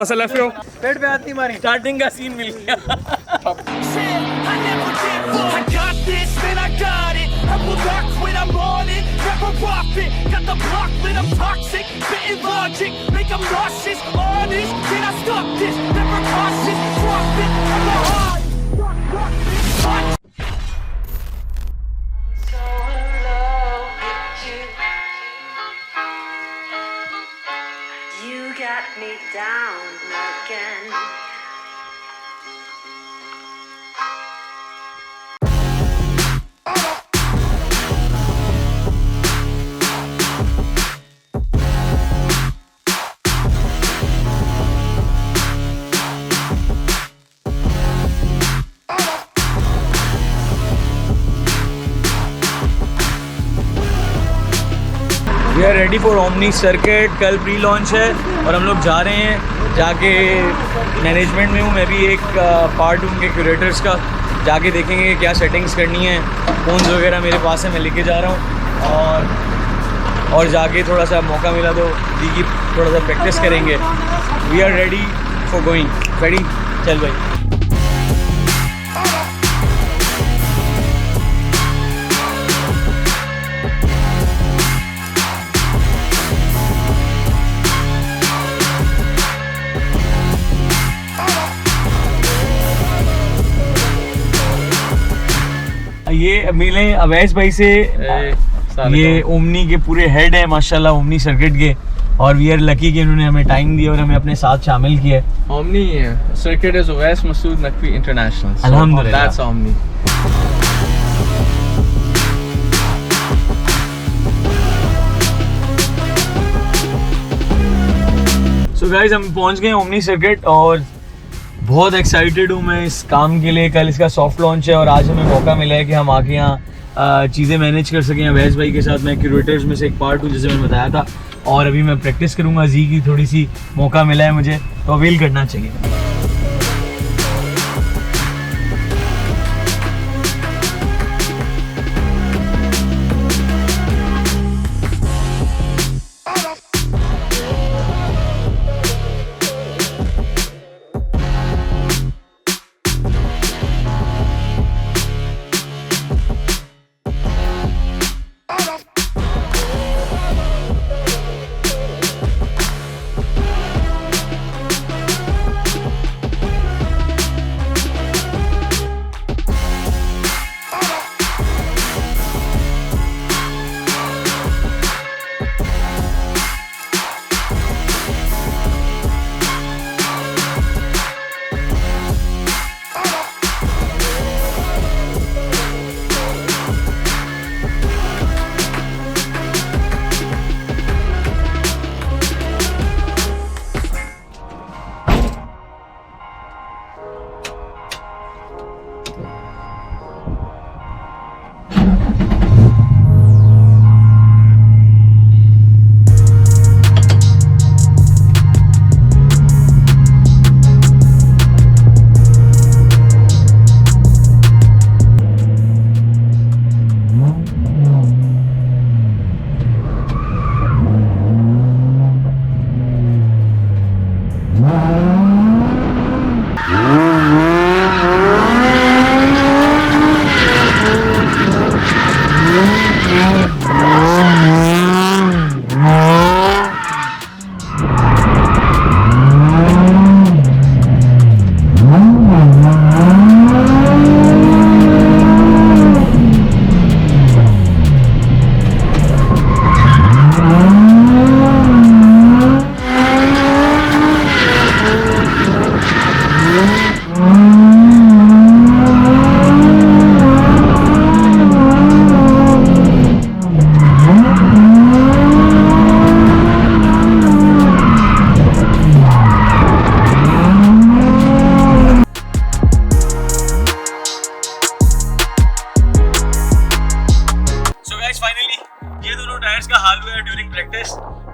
पेट पे हाथ नहीं मारी, स्टार्टिंग का सीन मिल गया। You got me down again. We are ready for Omni Circuit. कल प्री लॉन्च है और हम लोग जा रहे हैं। जाके मैनेजमेंट में हूँ मैं भी, एक पार्ट हूँ उनके क्यूरेटर्स का। जाके देखेंगे क्या सेटिंग्स करनी है। फ़ोन्स वगैरह मेरे पास है, मैं लेके जा रहा हूँ। और जाके थोड़ा सा मौका मिला तो दी की थोड़ा सा प्रैक्टिस करेंगे। We are ready for going. Ready, चल भाई। ये मिले अवैस भाई से, ये ओमनी के पूरे हेड है माशाल्लाह, ओमनी सर्किट के। और वी आर लकी कि इन्होंने हमें टाइम दिया और हमें अपने साथ शामिल किया। Omni Circuit is Owais Masood Naqvi international. अल्हम्दुलिल्लाह, दैट्स ओमनी। सो गाइस, हम पहुंच गए ओमनी सर्किट और बहुत एक्साइटेड हूँ मैं इस काम के लिए। कल इसका सॉफ्ट लॉन्च है और आज हमें मौका मिला है कि हम आके यहाँ चीज़ें मैनेज कर सकें अवैस भाई के साथ। मैं क्यूरेटर्स में से एक पार्ट हूँ, जैसे मैंने बताया था। और अभी मैं प्रैक्टिस करूँगा जी की, थोड़ी सी मौका मिला है मुझे तो अवेल करना चाहिए।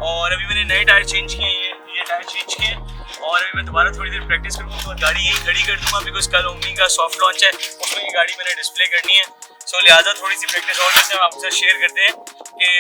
और अभी मैंने नए टायर चेंज किए हैं, ये टायर चेंज किए और अभी मैं दोबारा थोड़ी देर प्रैक्टिस करूँगा तो गाड़ी यही खड़ी कर दूँगा बिकॉज कल ओमनी का सॉफ्ट लॉन्च है, उसमें ये गाड़ी मैंने डिस्प्ले करनी है। सो लिहाजा थोड़ी सी प्रैक्टिस और करते हैं, आपके साथ शेयर करते हैं कि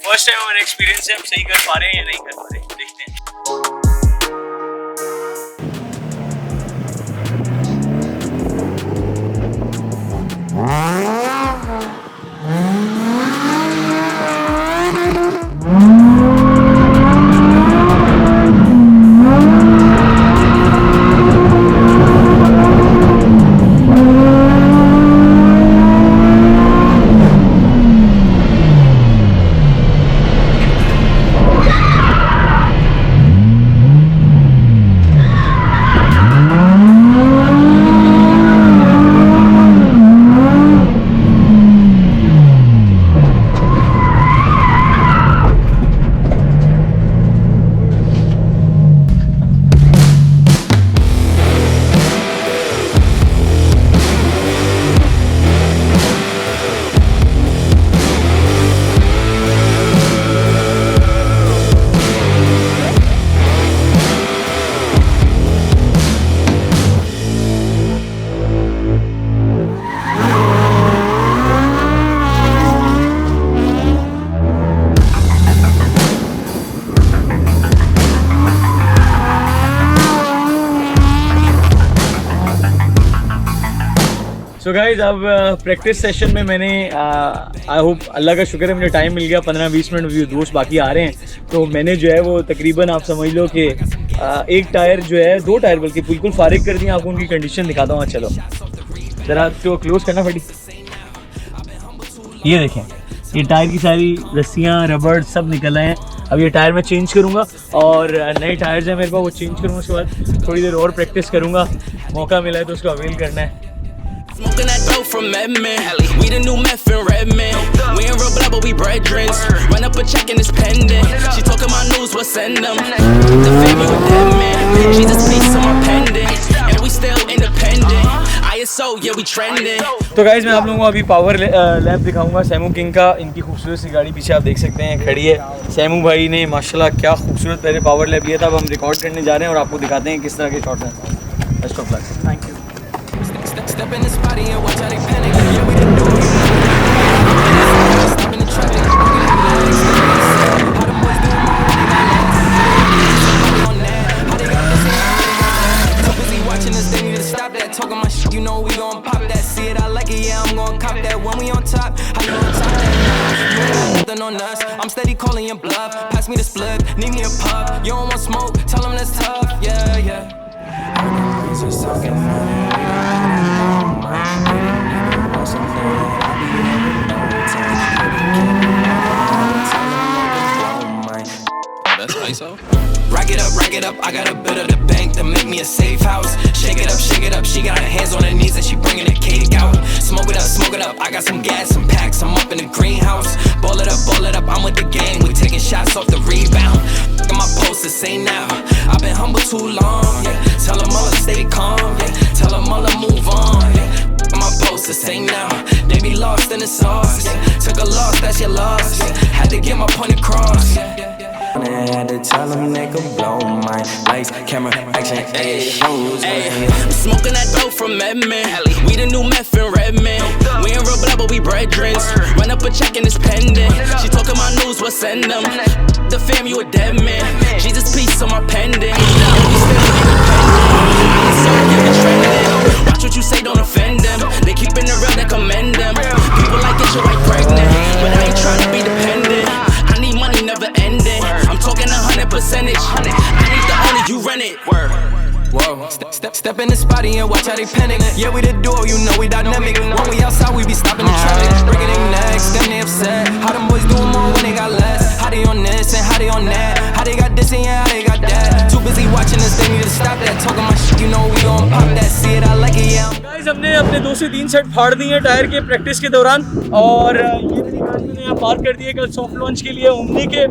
फर्स्ट टाइम हमारा एक्सपीरियंस है, हम सही कर पा रहे हैं या नहीं कर पा रहे हैं, देखते हैं। तो गाइज अब प्रैक्टिस सेशन में मैंने आई होप अल्लाह का शुक्र है मुझे टाइम मिल गया 15-20 मिनट भी दोस्त बाकी आ रहे हैं तो मैंने जो है वो तकरीबन आप समझ लो कि एक टायर जो है 2 टायर बल्कि बिल्कुल फारिग कर दिए। आपको उनकी कंडीशन दिखाता हूँ। चलो ज़रा तो क्लोज करना पड़ी। ये देखें ये टायर की सारी रस्सियाँ रबड़ सब निकल रहे हैं। अब ये टायर मैं चेंज करूँगा और नए टायर्स हैं मेरे पास वो चेंज करूँगा। उसके बाद थोड़ी देर और प्रैक्टिस करूँगा। मौका मिला है तो उसको अवेल करना है। Smoking that dope from Edmond. We the new meth in Redmond. We ain't real blood, but we brethren. Run up a check and it's pending. She talking my news, what send them? The family with them, man. Jesus peace on my pendant. And we still independent. ISO, yeah, we trending. तो guys मैं आप लोगों को अभी power lab दिखाऊंगा सैमू king का। इनकी खूबसूरत सी गाड़ी पीछे आप देख सकते हैं खड़ी है। सैमू भाई ने माशाल्लाह क्या खूबसूरत पहले पावर लैब लिया था। अब हम रिकॉर्ड करने जा रहे हैं और आपको दिखाते हैं किस तरह के शॉट्स हैं। Best of luck. Thank you. Step in this body and watch how they panic. Yeah, we done do it. Stop in the traffic. How the boys do it more when they got legs. On that, how they got this and how they got that. Too busy watching us, they need to stop that. Talking my shit, you know we gon' pop that. See it, I like it, yeah, I'm gon' cop that. When we on top, how you on top that? You ain't got nothing on us. I'm steady calling your bluff. Pass me the split, need me a puff. You don't want smoke, tell them that's tough. Yeah, yeah. Just talking money. Rack it up, I got a bit of the bank to make me a safe house. Shake it up, she got her hands on her knees and she bringing the cake out. Smoke it up, I got some gas, some packs, I'm up in the greenhouse. Ball it up, I'm with the gang, we taking shots off the rebound. Look at my posters, say now, I've been humble too long, yeah. Tell them all to stay calm, yeah. Tell them all to move on, yeah. Look at my posters, say now, they be lost in the sauce, yeah. Took a loss, that's your loss, yeah. Had to get my point across, yeah. I had to tell them they could blow my lights, camera, action, it shows. I'm smoking that dope from Edmond. We the new meth in Redmond. We ain't real blood, but we brethren. Run up a check and it's pending. She talking my news, what send them? The fam, you a dead man. Jesus peace on my pendant. And we still independent. So yeah, we trending. Watch what you say, don't offend them. They keeping it real, they commend them. People like get your wife pregnant, but I ain't trying to be dependent. I need money, never ending. I'm talking 100%. I need the owner, you rent it. Whoa, step in the spotty and watch how they panic. Yeah, we the duo, you know we dynamic. When we outside, we be stopping the traffic. Breaking their necks, them they upset. How them boys doing more when they got less? How they on this and how they on that? How they got this and yeah, how they got that? Too busy watching us, they need to stop that. Talking my shit, you know we gon' pop that. See it, I like it, yeah. Guys हमने अपने 2 से 3 set फाड़ दिए हैं tyre के practice के दौरान और ये मेरी गाड़ी मैंने यहाँ पार्क कर दी है कल सॉफ्ट लॉन्च के लिए ओमनी के।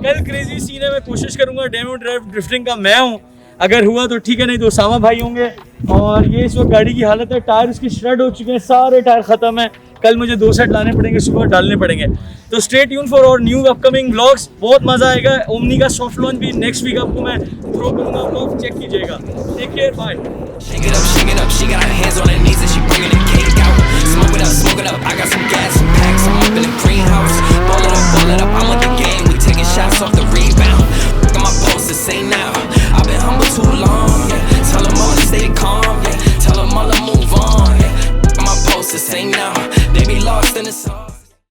कल क्रेजी सीन है, मैं कोशिश करूँगा डेमो ड्रिफ्टिंग का मैं हूँ। अगर हुआ तो ठीक है, नहीं तो उसामा भाई होंगे। और ये इस वक्त गाड़ी की हालत है, टायर इसकी श्रेड हो चुके हैं, सारे टायर ख़त्म हैं। कल मुझे 2 सेट लाने पड़ेंगे, सुबह डालने पड़ेंगे। तो stay tune for our new upcoming vlogs, बहुत मज़ा आएगा। ओमनी का सॉफ्ट लॉन्च भी नेक्स्ट वीक आपको मैं थ्रो करूँगा, व्लॉग चेक कीजिएगा। Take care, bye. Shake it up, she got her hands on her knees and she bringing the cake out. Smoke it up, I got some gas, some packs, I'm up in the greenhouse. Ball it up, I'm with the gang, we taking shots off the rebound. Look at my posters, say now, I've been humble too long, yeah. Tell them all to stay calm, yeah. Tell them all to move on, yeah. Look at my posters, say now, they be lost in the sauce.